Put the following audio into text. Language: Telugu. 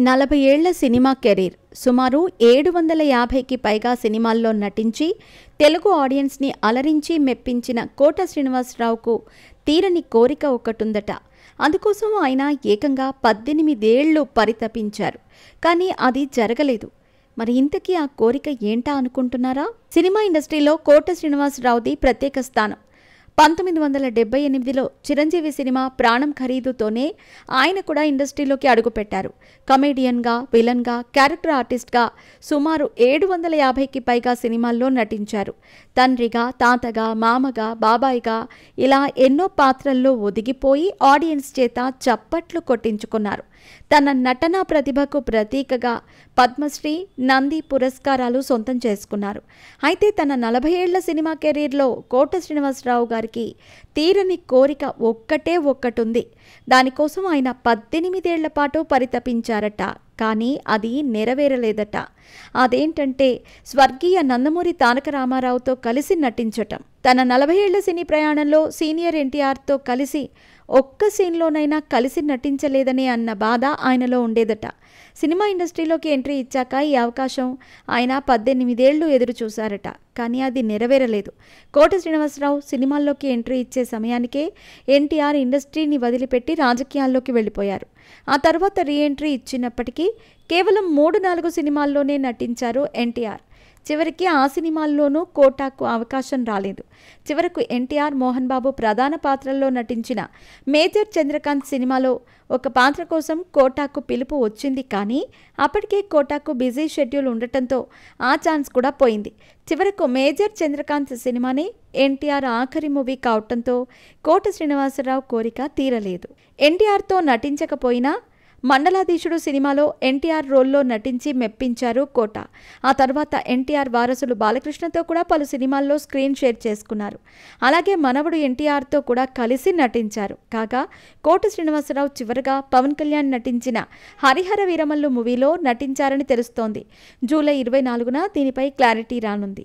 40 ఏళ్ల సినిమా కెరీర్, సుమారు 750కి పైగా సినిమాల్లో నటించి తెలుగు ఆడియన్స్ని అలరించి మెప్పించిన కోట శ్రీనివాసరావుకు తీరని కోరిక ఒకటుందట. అందుకోసం ఆయన ఏకంగా 18 ఏళ్లు పరితపించారు. కానీ అది జరగలేదు. మరి ఇంతకీ ఆ కోరిక ఏంటా అనుకుంటున్నారా? సినిమా ఇండస్ట్రీలో కోట శ్రీనివాసరావుది ప్రత్యేక స్థానం. 1978లో చిరంజీవి సినిమా ప్రాణం ఖరీదుతోనే ఆయన కూడా ఇండస్ట్రీలోకి అడుగుపెట్టారు. కమెడియన్గా, విలన్గా, క్యారెక్టర్ ఆర్టిస్ట్గా సుమారు 750కి పైగా సినిమాల్లో నటించారు. తండ్రిగా, తాతగా, మామగా, బాబాయిగా ఇలా ఎన్నో పాత్రల్లో ఒదిగిపోయి ఆడియన్స్ చేత చప్పట్లు కొట్టించుకున్నారు. తన నటనా ప్రతిభకు ప్రతీకగా పద్మశ్రీ, నంది పురస్కారాలు సొంతం చేసుకున్నారు. అయితే తన 40 ఏళ్ల సినిమా కెరీర్లో కోట శ్రీనివాసరావు గారికి తీరని కోరిక ఒక్కటే ఒక్కటుంది. దానికోసం ఆయన 18 ఏళ్ల పాటు పరితపించారట. కానీ అది నెరవేరలేదట. అదేంటంటే స్వర్గీయ నందమూరి తారక రామారావుతో కలిసి నటించటం. తన 40 ఏళ్ల సినీ ప్రయాణంలో సీనియర్ ఎన్టీఆర్తో కలిసి ఒక్క సీన్లోనైనా కలిసి నటించలేదని అన్న బాధ ఆయనలో ఉండేదట. సినిమా ఇండస్ట్రీలోకి ఎంట్రీ ఇచ్చాక ఈ అవకాశం ఆయన 18 ఏళ్లు ఎదురు చూశారట. కానీ అది నెరవేరలేదు. కోట శ్రీనివాసరావు సినిమాల్లోకి ఎంట్రీ ఇచ్చే సమయానికే ఎన్టీఆర్ ఇండస్ట్రీని వదిలిపెట్టి రాజకీయాల్లోకి వెళ్ళిపోయారు. ఆ తర్వాత రీఎంట్రీ ఇచ్చినప్పటికీ కేవలం 3-4 సినిమాల్లోనే నటించారు ఎన్టీఆర్. చివరికి ఆ సినిమాల్లోనూ కోటాకు అవకాశం రాలేదు. చివరకు ఎన్టీఆర్, మోహన్ బాబు ప్రధాన పాత్రల్లో నటించిన మేజర్ చంద్రకాంత్ సినిమాలో ఒక పాత్ర కోసం కోటాకు పిలుపు వచ్చింది. కానీ అప్పటికే కోటాకు బిజీ షెడ్యూల్ ఉండటంతో ఆ ఛాన్స్ కూడా పోయింది. చివరకు మేజర్ చంద్రకాంత్ సినిమానే ఎన్టీఆర్ ఆఖరి మూవీ కావటంతో కోట శ్రీనివాసరావు కోరిక తీరలేదు. ఎన్టీఆర్తో నటించకపోయినా మండలాధీశుడు సినిమాలో ఎన్టీఆర్ రోల్లో నటించి మెప్పించారు కోట. ఆ తర్వాత ఎన్టీఆర్ వారసులు బాలకృష్ణతో కూడా పలు సినిమాల్లో స్క్రీన్ షేర్ చేసుకున్నారు. అలాగే మనవడు ఎన్టీఆర్తో కూడా కలిసి నటించారు. కాగా కోట శ్రీనివాసరావు చివరగా పవన్ కళ్యాణ్ నటించిన హరిహర వీరమల్లు మూవీలో నటించారని తెలుస్తోంది. జూలై 24న దీనిపై క్లారిటీ రానుంది.